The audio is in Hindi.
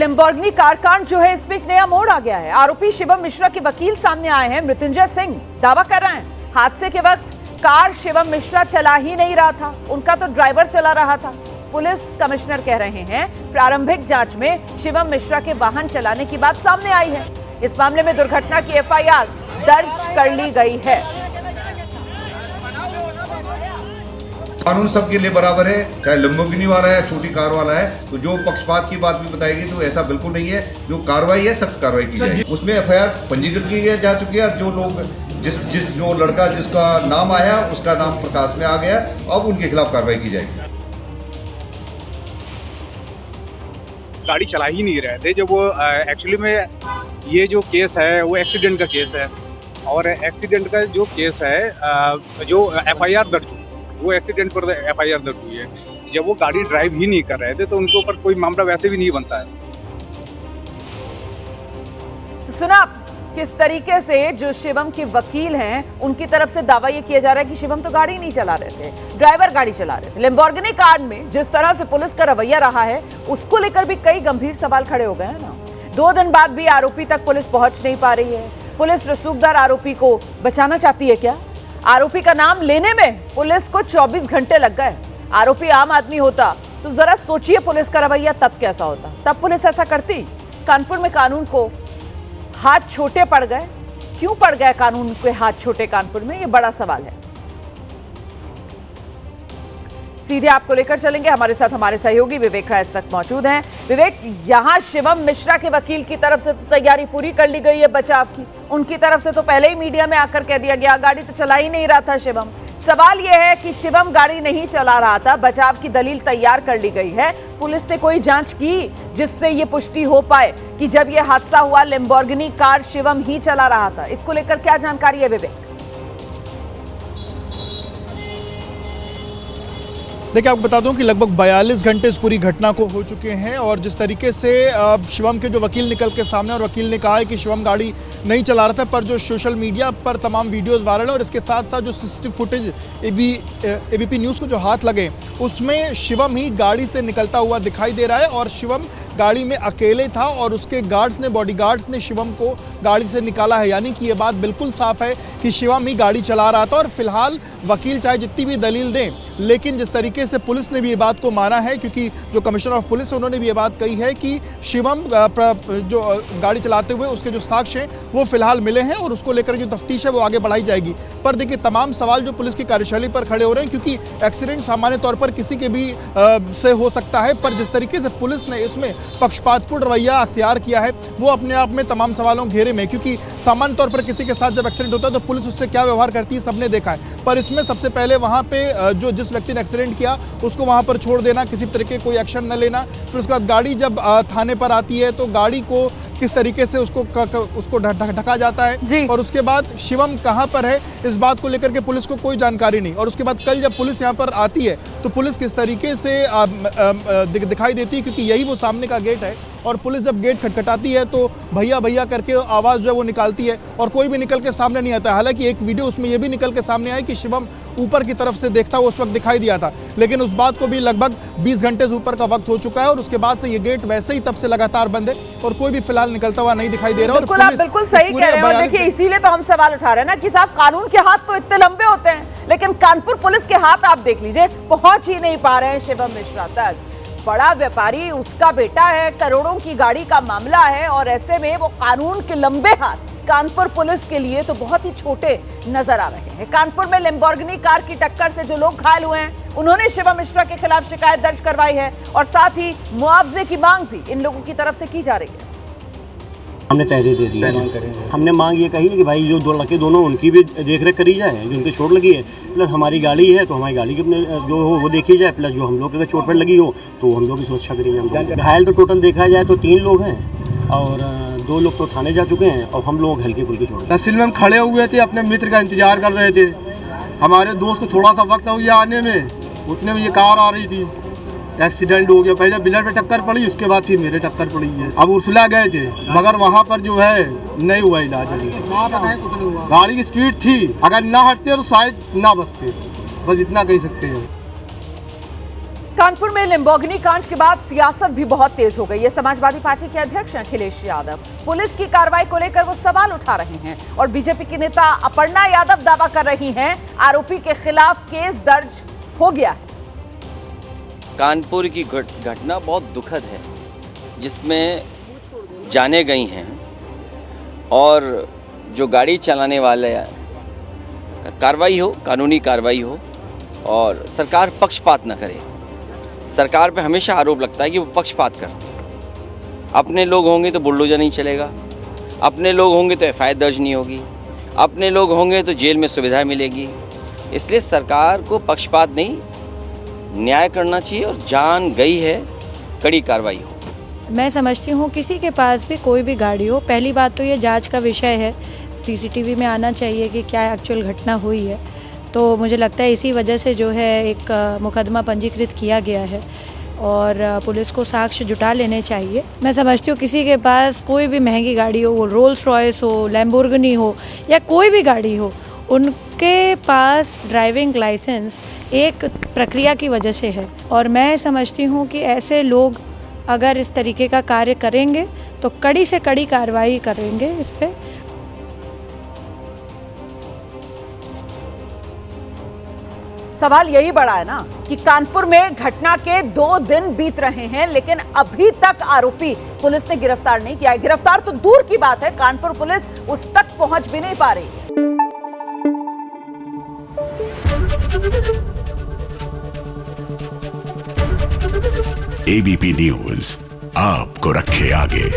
लैम्बोर्गिनी कार कांड जो है इसमें एक नया मोड़ आ गया है। आरोपी शिवम मिश्रा के वकील सामने आए हैं। मृत्युंजय सिंह दावा कर रहे हैं हादसे के वक्त कार शिवम मिश्रा चला ही नहीं रहा था, उनका तो ड्राइवर चला रहा था। पुलिस कमिश्नर कह रहे हैं प्रारंभिक जांच में शिवम मिश्रा के वाहन चलाने की बात सामने आई है। इस मामले में दुर्घटना की एफआईआर दर्ज कर ली गई है। कानून सबके लिए बराबर है, चाहे लैम्बोर्गिनी वाला है, छोटी कार वाला है। तो जो पक्षपात की बात भी बताएगी तो ऐसा बिल्कुल नहीं है। जो कार्रवाई है सख्त कार्रवाई की जाएगी। उसमें एफआईआर पंजीकृत की जा चुकी है। जो लोग जो लड़का जिसका नाम आया उसका नाम प्रकाश में आ गया, अब उनके खिलाफ कार्रवाई की जाएगी। गाड़ी चला ही नहीं रहे थे। जो वो एक्चुअली में ये जो केस है वो एक्सीडेंट का केस है, और एक्सीडेंट का जो केस है जो एफआईआर दर्ज हुई वो एक्सीडेंट पर एफआईआर दर्ज हुई है। जब वो गाड़ी ड्राइव ही नहीं कर रहे थे तो उनके ऊपर कोई मामला वैसे भी नहीं बनता है। तो सुना किस तरीके से जो शिवम के वकील हैं उनकी तरफ से दावा ये किया जा रहा है कि शिवम तो गाड़ी नहीं चला रहे थे, ड्राइवर गाड़ी चला रहे थे। लैम्बोर्गिनी कार में जिस तरह से पुलिस का रवैया रहा है उसको लेकर भी कई गंभीर सवाल खड़े हो गए हैं ना। 2 दिन बाद भी आरोपी तक पुलिस पहुंच नहीं पा रही है। पुलिस रसूखदार आरोपी को बचाना चाहती है क्या? आरोपी का नाम लेने में पुलिस को 24 घंटे लग गए। आरोपी आम आदमी होता तो जरा सोचिए पुलिस का रवैया तब कैसा होता। तब पुलिस ऐसा करती? कानपुर में कानून को हाथ छोटे पड़ गए। क्यों पड़ गए कानून के हाथ छोटे कानपुर में? यह बड़ा सवाल है। सीधे आपको लेकर चलेंगे। हमारे साथ हमारे सहयोगी विवेक राय इस वक्त मौजूद हैं। विवेक, यहां शिवम मिश्रा के वकील की तरफ से तो तैयारी पूरी कर ली गई है बचाव की। उनकी तरफ से तो पहले ही मीडिया में आकर कह दिया गया गाड़ी तो चला ही नहीं रहा था शिवम। सवाल यह है कि शिवम गाड़ी नहीं चला रहा था, बचाव की दलील तैयार कर ली गई है। पुलिस ने कोई जांच की जिससे यह पुष्टि हो पाए कि जब यह हादसा हुआ लैम्बोर्गिनी कार शिवम ही चला रहा था? इसको लेकर क्या जानकारी है विवेक? देखिए, आपको बता दूं कि लगभग 42 घंटे इस पूरी घटना को हो चुके हैं, और जिस तरीके से शिवम के जो वकील निकल के सामने, और वकील ने कहा है कि शिवम गाड़ी नहीं चला रहा था, पर जो सोशल मीडिया पर तमाम वीडियोस वायरल है और इसके साथ साथ जो सीसीटीवी फुटेज एबीपी न्यूज़ को जो हाथ लगे उसमें शिवम ही गाड़ी से निकलता हुआ दिखाई दे रहा है। और शिवम गाड़ी में अकेले था और उसके बॉडीगार्ड्स ने शिवम को गाड़ी से निकाला है। यानी कि ये बात बिल्कुल साफ है कि शिवम ही गाड़ी चला रहा था। और फिलहाल वकील चाहे जितनी भी दलील दें, लेकिन जिस तरीके से पुलिस ने भी ये बात को माना है, क्योंकि जो कमिश्नर ऑफ पुलिस है उन्होंने भी ये बात कही है कि शिवम जो गाड़ी चलाते हुए उसके जो साक्ष्य हैं वो फिलहाल मिले हैं, और उसको लेकर जो तफ्तीश है वो आगे बढ़ाई जाएगी। पर देखिए, तमाम सवाल जो पुलिस की कार्यशैली पर खड़े हो रहे हैं, क्योंकि एक्सीडेंट सामान्य तौर पर किसी के भी से हो सकता है, पर जिस तरीके से पुलिस ने इसमें पक्षपातपूर्ण रवैया अख्तियार किया है वो अपने आप में तमाम सवालों घेरे में। क्योंकि सामान्य तौर पर किसी के साथ जब एक्सीडेंट होता है तो पुलिस उससे क्या व्यवहार करती है सबने देखा है, पर इसमें सबसे पहले वहाँ पे जिस व्यक्ति ने एक्सीडेंट किया उसको वहाँ पर छोड़ देना, किसी तरीके कोई एक्शन न लेना। फिर उसके बाद गाड़ी जब थाने पर आती है तो गाड़ी को किस तरीके से उसको ढका जाता है, और उसके बाद शिवम कहाँ पर है इस बात को लेकर के पुलिस को कोई जानकारी नहीं। और उसके बाद कल जब पुलिस यहाँ पर आती है तो पुलिस किस तरीके से दिखाई देती है, क्योंकि यही वो सामने का गेट है, और पुलिस जब गेट खटखटाती है तो भैया भैया करके आवाज़ जो है वो निकालती है, और कोई भी निकल के सामने नहीं आता। हालांकि एक वीडियो उसमें ये भी निकल के सामने आया कि शिवम ऊपर की तरफ से देखता हुआ उस वक्त दिखाई दिया था, लेकिन उस बात को भी लगभग 20 घंटे से ऊपर का वक्त हो चुका है, और उसके बाद से ये गेट वैसे ही तब से लगातार बंद है और कोई भी फिलहाल निकलता हुआ नहीं दिखाई दे रहा। और आप बिल्कुल सही कह रहे हैं। और देखिए, इसीलिए तो हम सवाल उठा रहे हैं ना कि साहब कानून के हाथ तो इतने लंबे होते हैं, लेकिन कानपुर पुलिस के हाथ आप देख लीजिए, पहुंच ही नहीं पा रहे हैं शिवम मिश्रा तक। बड़ा व्यापारी, उसका बेटा है, करोड़ों की गाड़ी का मामला है, और ऐसे में वो कानून के लंबे हाथ कानपुर पुलिस के लिए तो बहुत ही छोटे नजर आ रहे हैं। कानपुर में लैम्बोर्गिनी कार की टक्कर से जो लोग घायल हुए हैं उन्होंने शिवम मिश्रा के खिलाफ शिकायत दर्ज करवाई है, और साथ ही मुआवजे की मांग भी इन लोगों की तरफ से की जा रही है। हमने तहरीर दे दी। हमने मांग ये कही कि भाई जो 2 लड़के दोनों उनकी भी देख रेख करी जाए, जो उनकी चोट लगी है, प्लस हमारी गाड़ी है तो हमारी गाड़ी की अपने जो हो वो देखी जाए, प्लस जो हम लोग अगर चोट पर लगी हो तो हम लोग की सुरक्षा करी जाए। घायल तो टोटल देखा जाए तो 3 लोग हैं, और 2 लोग तो थाने जा चुके हैं, और हम लोग हल्की फुल्की चोट। तहसील में हम खड़े हुए थे, अपने मित्र का इंतजार कर रहे थे। हमारे दोस्त को थोड़ा सा वक्त हो गया आने में, उतने में ये कार आ रही थी, एक्सीडेंट हो गया। पहले बिलर पे टक्कर पड़ी, उसके बाद फिर मेरे टक्कर पड़ी है। अब उर्सला गए थे, मगर वहाँ पर जो है नहीं हुआ इलाज। गाड़ी की स्पीड थी, अगर ना हटते तो शायद ना बचते, बस इतना कह सकते हैं। कानपुर में लेम्बोर्गिनी कांड के बाद सियासत भी बहुत तेज हो गई है। समाजवादी पार्टी के अध्यक्ष अखिलेश यादव पुलिस की कार्रवाई को लेकर वो सवाल उठा रहे हैं और बीजेपी की नेता अपर्णा यादव दावा कर रही हैं आरोपी के खिलाफ केस दर्ज हो गया है। कानपुर की घटना बहुत दुखद है, जिसमें जाने गई हैं और जो गाड़ी चलाने वाले कार्रवाई हो, कानूनी कार्रवाई हो और सरकार पक्षपात न करे। सरकार पे हमेशा आरोप लगता है कि वो पक्षपात करती है। अपने लोग होंगे तो बुलडोजर नहीं चलेगा, अपने लोग होंगे तो एफआईआर दर्ज नहीं होगी, अपने लोग होंगे तो जेल में सुविधा मिलेगी। इसलिए सरकार को पक्षपात नहीं, न्याय करना चाहिए और जान गई है, कड़ी कार्रवाई हो। मैं समझती हूँ किसी के पास भी कोई भी गाड़ी हो, पहली बात तो ये जांच का विषय है, सीसीटीवी में आना चाहिए कि क्या एक्चुअल घटना हुई है। तो मुझे लगता है इसी वजह से जो है एक मुकदमा पंजीकृत किया गया है और पुलिस को साक्ष्य जुटा लेने चाहिए। मैं समझती हूँ किसी के पास कोई भी महंगी गाड़ी हो, वो रोल्स रॉयस हो, लैम्बोर्गिनी हो या कोई भी गाड़ी हो, उनके पास ड्राइविंग लाइसेंस एक प्रक्रिया की वजह से है और मैं समझती हूँ कि ऐसे लोग अगर इस तरीके का कार्य करेंगे तो कड़ी से कड़ी कार्रवाई करेंगे इस पर। सवाल यही बड़ा है ना कि कानपुर में घटना के 2 दिन बीत रहे हैं लेकिन अभी तक आरोपी पुलिस ने गिरफ्तार नहीं किया है। गिरफ्तार तो दूर की बात है, कानपुर पुलिस उस तक पहुंच भी नहीं पा रही। एबीपी न्यूज आपको रखे आगे।